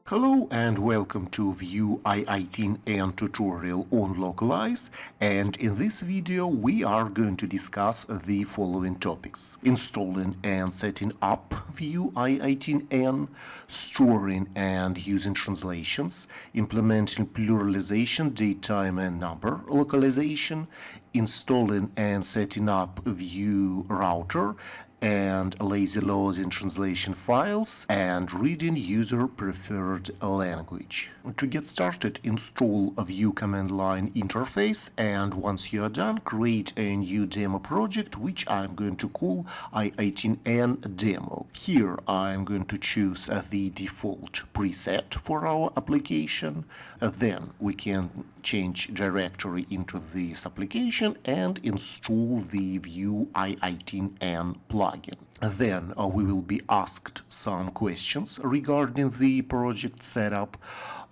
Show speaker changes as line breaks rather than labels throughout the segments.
Hello and welcome to Vue i18n tutorial on Localize, and in this video we are going to discuss the following topics: installing and setting up Vue i18n, storing and using translations, implementing pluralization, datetime and number localization, installing and setting up Vue Router, and lazy loading translation files, and reading user preferred language. To get started, install a Vue command line interface, and once you are done, create a new demo project which I'm going to call i18n demo. Here I'm going to choose the default preset for our application. Then we can change directory into this application and install the Vue i18n plugin. Then we will be asked some questions regarding the project setup,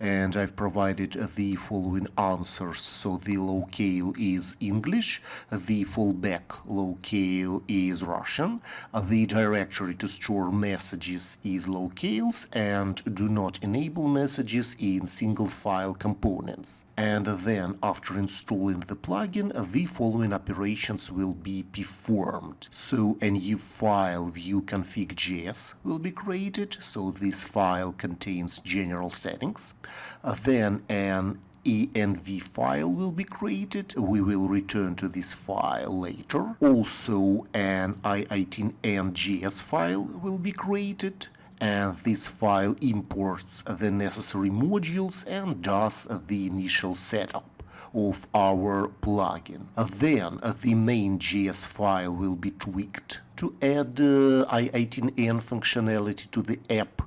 and I've provided the following answers. So the locale is English, the fallback locale is Russian, the directory to store messages is locales, and do not enable messages in single file components. And then after installing the plugin, the following operations will be performed. So a new file Vue config.js will be created. So this file contains general settings. Then an env file will be created. We will return to this file later. Also an i18n.js file will be created, and this file imports the necessary modules and does the initial setup of our plugin. Then the main.js file will be tweaked to add i18n functionality to the app.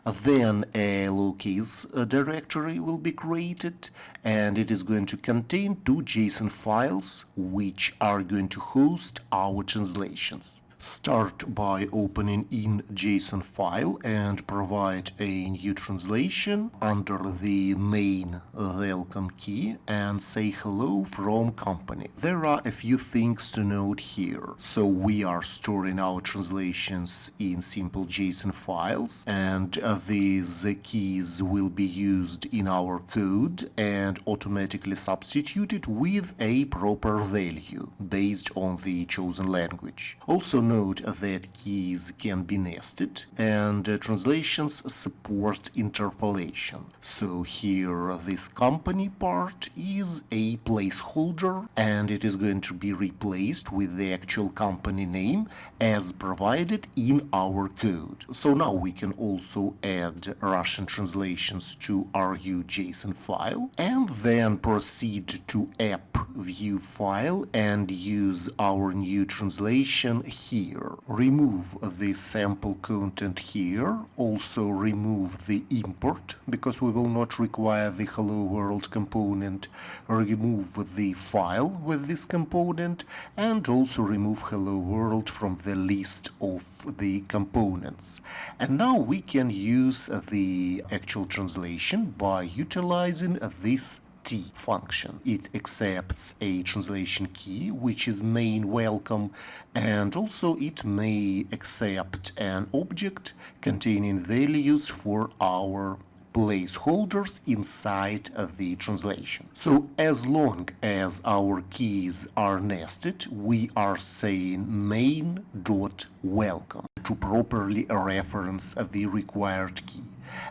Then a Lokalise directory will be created, and it is going to contain two JSON files which are going to host our translations. Start by opening in JSON file and provide a new translation under the main welcome key and say hello from company. There are a few things to note here. So we are storing our translations in simple JSON files, and these keys will be used in our code and automatically substituted with a proper value based on the chosen language. Also note that keys can be nested, and translations support interpolation. So here this company part is a placeholder, and it is going to be replaced with the actual company name as provided in our code. So now we can also add Russian translations to our JSON file, and then proceed to app Vue file and use our new translation here. Remove the sample content here. Also remove the import, because we will not require the hello world component. Remove the file with this component, and also remove hello world from the list of the components. And now we can use the actual translation by utilizing this T function. It accepts a translation key, which is main welcome, and also it may accept an object containing values for our placeholders inside the translation. So as long as our keys are nested, we are saying main.welcome to properly reference the required key.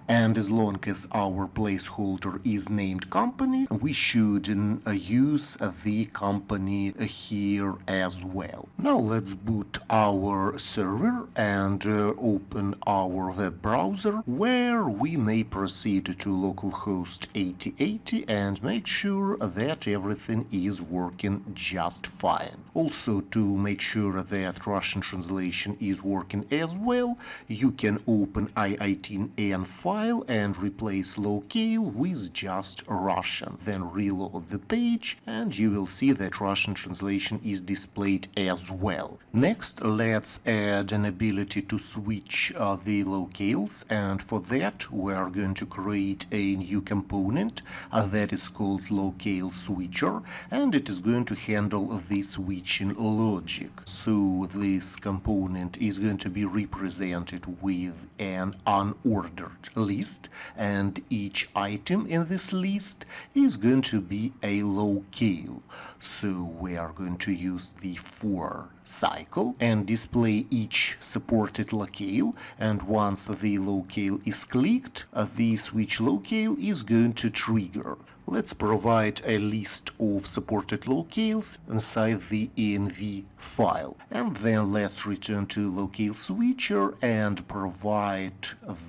And as long as our placeholder is named company, we should use the company here as well. Now let's boot our server and open our web browser, where we may proceed to localhost 8080 and make sure that everything is working just fine. Also, to make sure that Russian translation is working as well, you can open i18n file and replace locale with just Russian. Then reload the page and you will see that Russian translation is displayed as well. Next, let's add an ability to switch the locales, and for that we are going to create a new component that is called Locale Switcher, and it is going to handle the switching logic. So this component is going to be represented with an unordered list, and each item in this list is going to be a locale. So we are going to use the for cycle and display each supported locale, and once the locale is clicked, the switch locale is going to trigger. Let's provide a list of supported locales inside the env file. And then let's return to Locale Switcher and provide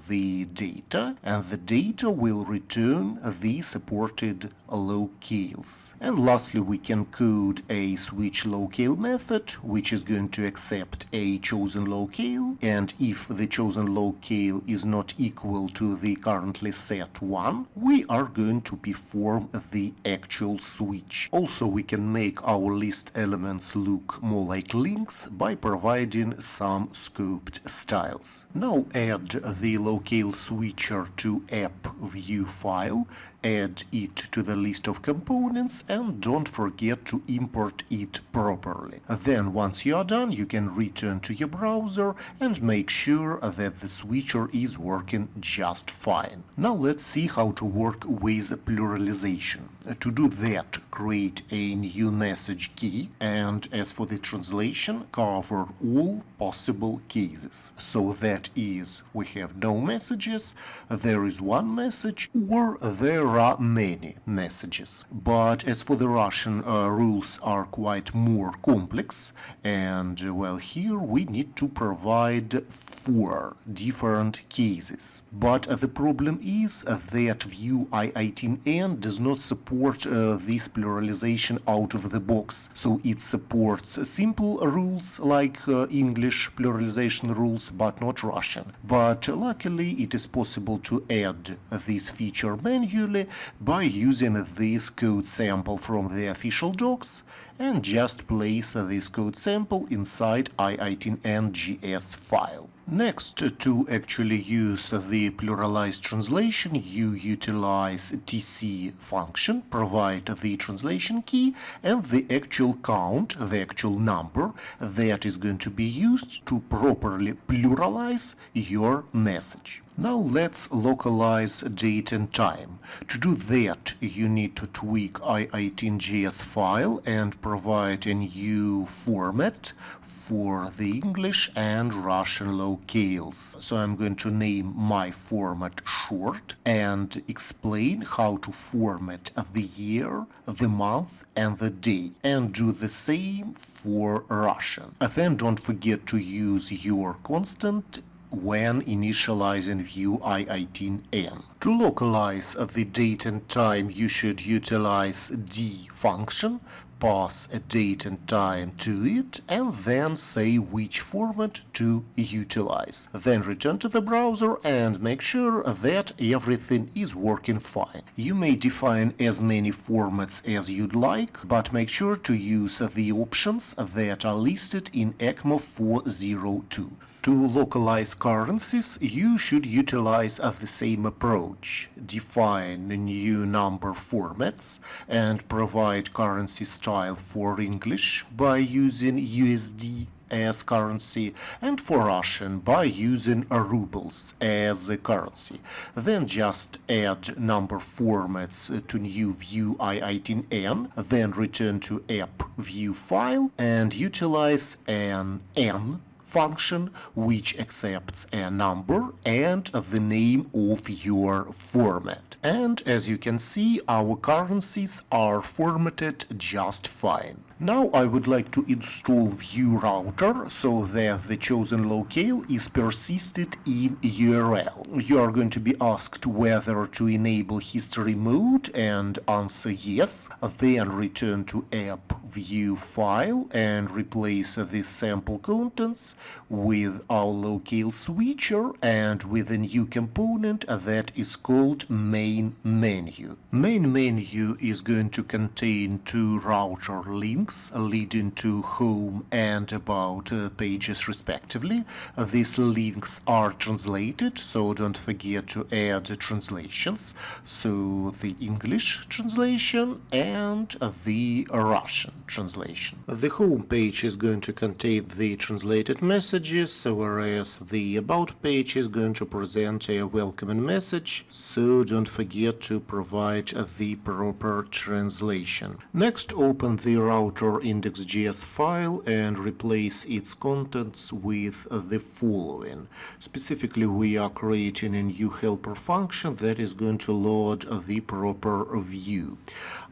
the data. And the data will return the supported locales. And lastly, we can code a switch locale method, which is going to accept a chosen locale. And if the chosen locale is not equal to the currently set one, we are going to perform the actual switch. Also, we can make our list elements look more like links by providing some scoped styles. Now add the Locale Switcher to app Vue file, add it to the list of components, and don't forget to import it properly. Then once you are done, you can return to your browser and make sure that the switcher is working just fine. Now let's see how to work with pluralization. To do that, create a new message key, and as for the translation, cover all possible cases. So that is, we have no messages, there is one message, or there are many messages. But as for the Russian, rules are quite more complex, and well, here we need to provide 4 different cases. But the problem is that Vue i18n does not support this pluralization out of the box. So it supports simple rules like English pluralization rules, but not Russian. But luckily it is possible to add this feature manually by using this code sample from the official docs, and just place this code sample inside i18n.js file. Next, to actually use the pluralized translation, you utilize tc function, provide the translation key and the actual count, the actual number that is going to be used to properly pluralize your message. Now let's localize date and time. To do that, you need to tweak i18n.js file and provide a new format for the English and Russian locales. So I'm going to name my format short and explain how to format the year, the month and the day, and do the same for Russian. Then don't forget to use your constant when initializing Vue i18n. To localize the date and time, you should utilize d function, pass a date and time to it, and then say which format to utilize. Then return to the browser and make sure that everything is working fine. You may define as many formats as you'd like, but make sure to use the options that are listed in ECMA 402. To localize currencies, you should utilize the same approach. Define new number formats and provide currency style for English by using USD as currency, and for Russian by using rubles as a currency. Then just add number formats to new Vue i18n, then return to app Vue file and utilize an n function which accepts a number and the name of your format. And as you can see, our currencies are formatted just fine. Now I would like to install Vue Router so that the chosen locale is persisted in URL. You are going to be asked whether to enable history mode and answer yes. Then return to app view file and replace the sample contents with our Locale Switcher and with a new component that is called main menu. Main menu is going to contain two router links leading to home and about pages respectively. These links are translated, so don't forget to add translations. So the English translation and the Russian translation. The home page is going to contain the translated messages, whereas the about page is going to present a welcoming message, so don't forget to provide the proper translation. Next, open the router index.js file and replace its contents with the following. Specifically, we are creating a new helper function that is going to load the proper view.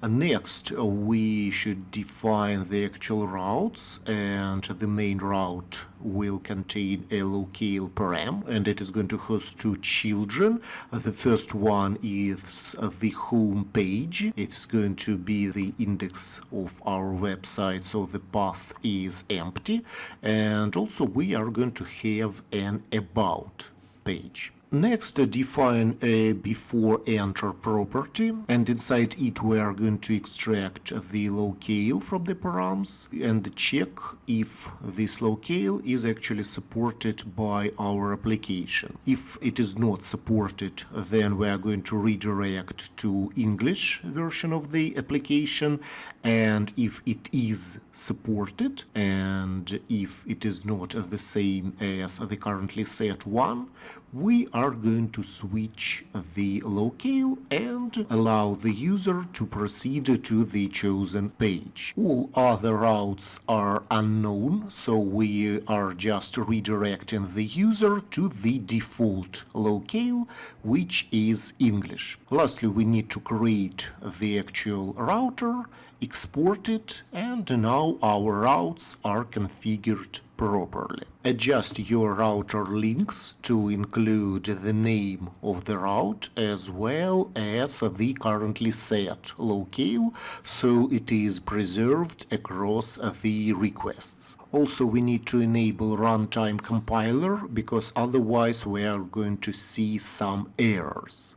Next, we should define the actual routes, and the main route will contain a locale param, and it is going to host two children. The first one is the home page. It's going to be the index of our website, so the path is empty. And also we are going to have an about page. Next, define a before enter property, and inside it we are going to extract the locale from the params and check if this locale is actually supported by our application. If it is not supported, then we are going to redirect to English version of the application, and if it is supported and if it is not the same as the currently set one, we are going to switch the locale and allow the user to proceed to the chosen page. All other routes are unknown, so we are just redirecting the user to the default locale, which is English. Lastly, we need to create the actual router, export it, and now our routes are configured properly. Adjust your router links to include the name of the route as well as the currently set locale, so it is preserved across the requests. Also, we need to enable runtime compiler because otherwise we are going to see some errors.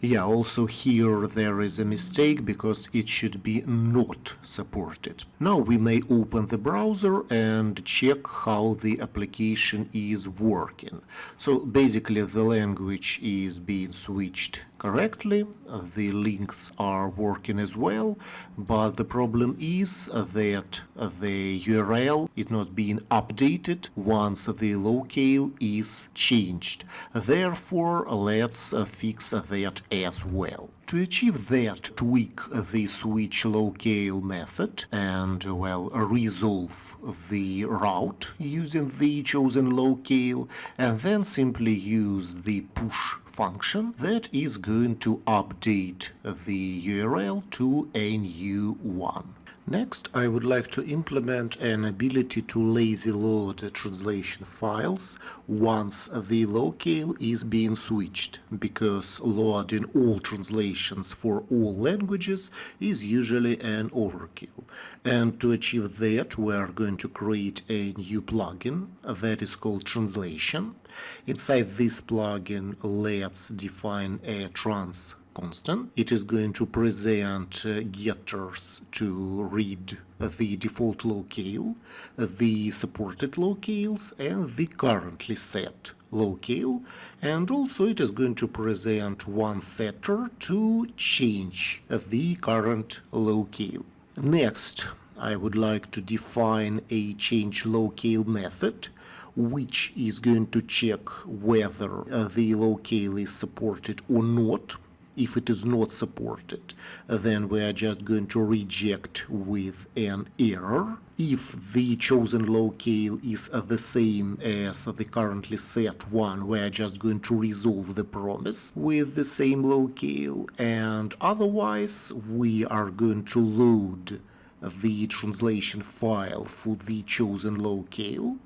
Yeah, also here there is a mistake because it should be not supported. Now we may open the browser and check how the application is working. So basically the language is being switched correctly, the links are working as well, but the problem is that the URL is not being updated once the locale is changed. Therefore, let's fix that as well. To achieve that, tweak the switch locale method and, well, resolve the route using the chosen locale, and then simply use the push function that is going to update the URL to a new one. Next, I would like to implement an ability to lazy load translation files once the locale is being switched, because loading all translations for all languages is usually an overkill. And to achieve that, we are going to create a new plugin that is called Translation. Inside this plugin, let's define a trans constant. It is going to present getters to read the default locale, the supported locales, and the currently set locale, and also it is going to present one setter to change the current locale. Next, I would like to define a change locale method, which is going to check whether the locale is supported or not. If it is not supported, then we are just going to reject with an error. If the chosen locale is the same as the currently set one, we are just going to resolve the promise with the same locale, and otherwise we are going to load the translation file for the chosen locale,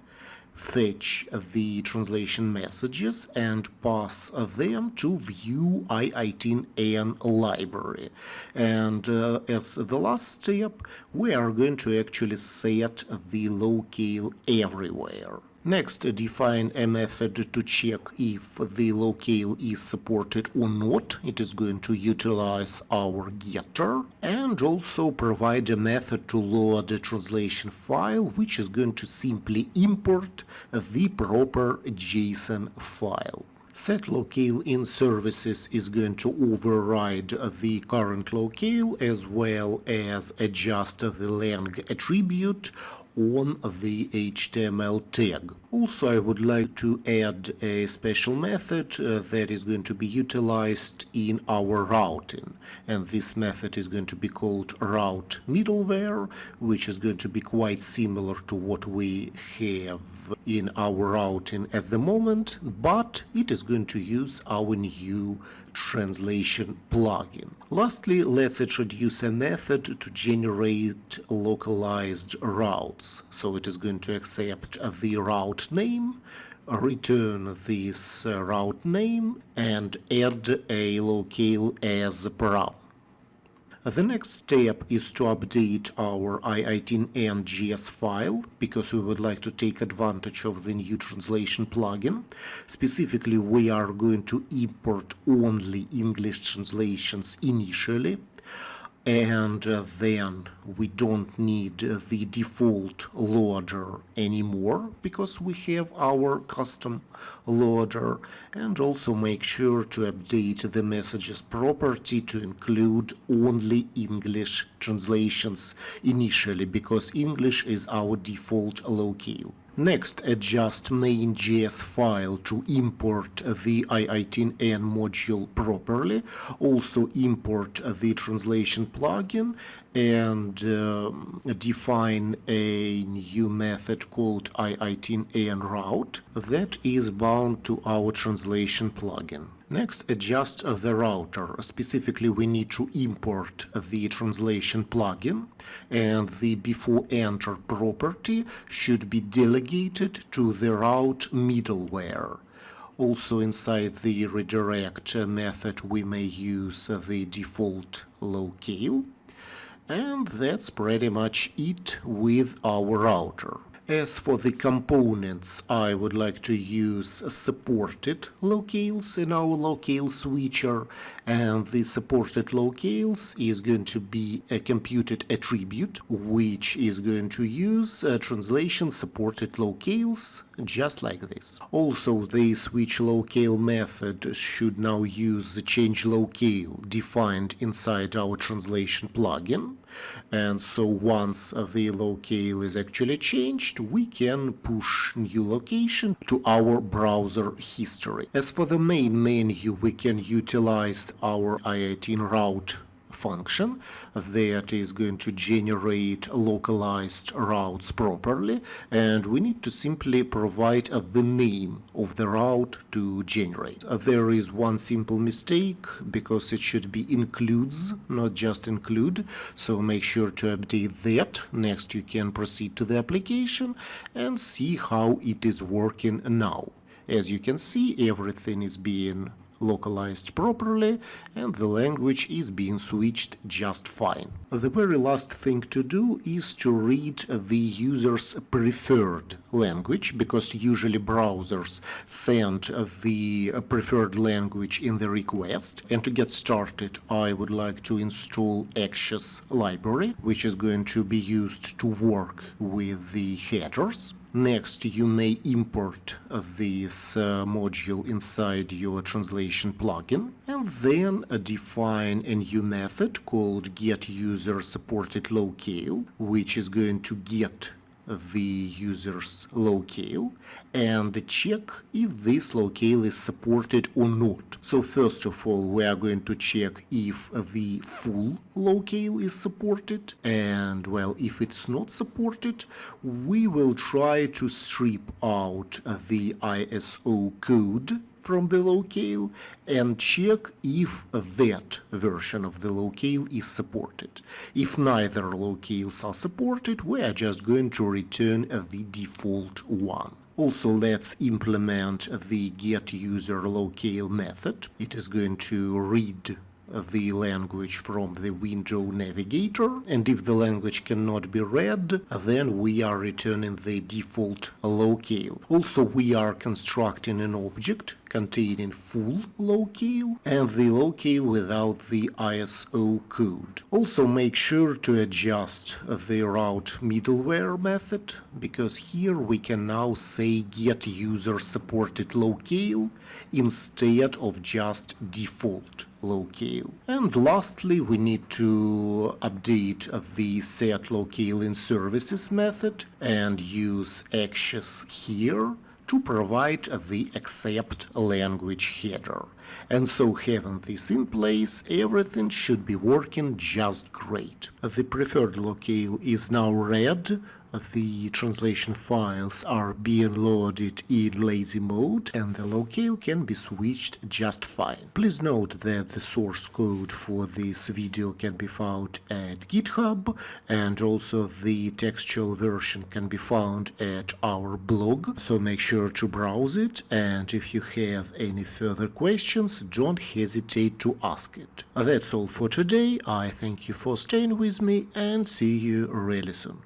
fetch the translation messages, and pass them to Vue i18n library. And as the last step, we are going to actually set the locale everywhere. Next, define a method to check if the locale is supported or not. It is going to utilize our getter, and also provide a method to load a translation file, which is going to simply import the proper JSON file. Set locale in services is going to override the current locale as well as adjust the lang attribute on the HTML tag. Also, I would like to add a special method that is going to be utilized in our routing, and this method is going to be called route middleware, which is going to be quite similar to what we have in our routing at the moment, but it is going to use our new translation plugin. Lastly, let's introduce a method to generate localized routes. So it is going to accept the route name, return this route name, and add a locale as param. The next step is to update our i18n JS file, because we would like to take advantage of the new translation plugin. Specifically, we are going to import only English translations initially, and then we don't need the default loader anymore because we have our custom loader. And also make sure to update the messages property to include only English translations initially, because English is our default locale. Next, adjust main.js file to import the i18n module properly. Also import the translation plugin and define a new method called i18n route that is bound to our translation plugin. Next, adjust the router. Specifically, we need to import the translation plugin, and the before enter property should be delegated to the route middleware. Also, inside the redirect method, we may use the default locale. And that's pretty much it with our router. As for the components, I would like to use supported locales in our Locale Switcher, and the supported locales is going to be a computed attribute, which is going to use translation supported locales, just like this. Also, the switch locale method should now use the change locale defined inside our translation plugin. And so once the locale is actually changed, we can push new location to our browser history. As for the main menu, we can utilize our i18 route function that is going to generate localized routes properly, and we need to simply provide the name of the route to generate. There is one simple mistake, because it should be includes, not just include, so make sure to update that. Next, you can proceed to the application and see how it is working now. As you can see, everything is being localized properly, and the language is being switched just fine. The very last thing to do is to read the user's preferred language, because usually browsers send the preferred language in the request. And to get started, I would like to install Actions library, which is going to be used to work with the headers. Next, you may import this module inside your translation plugin, and then define a new method called getUserSupportedLocale, which is going to get the user's locale and check if this locale is supported or not. So first of all, we are going to check if the full locale is supported, and well, if it's not supported, we will try to strip out the ISO code from the locale and check if that version of the locale is supported. If neither locales are supported, we are just going to return the default one. Also, let's implement the getUserLocale method. It is going to read the language from the window navigator, and if the language cannot be read, then we are returning the default locale. Also, we are constructing an object containing full locale and the locale without the ISO code. Also, make sure to adjust the route middleware method, because here we can now say get user supported locale instead of just default locale. And lastly, we need to update the set locale in services method and use actions here to provide the accept language header. And so, having this in place, everything should be working just great. The preferred locale is now read. The translation files are being loaded in lazy mode, and the locale can be switched just fine. Please note that the source code for this video can be found at GitHub, and also the textual version can be found at our blog, so make sure to browse it, and if you have any further questions, don't hesitate to ask it. That's all for today. I thank you for staying with me, and see you really soon.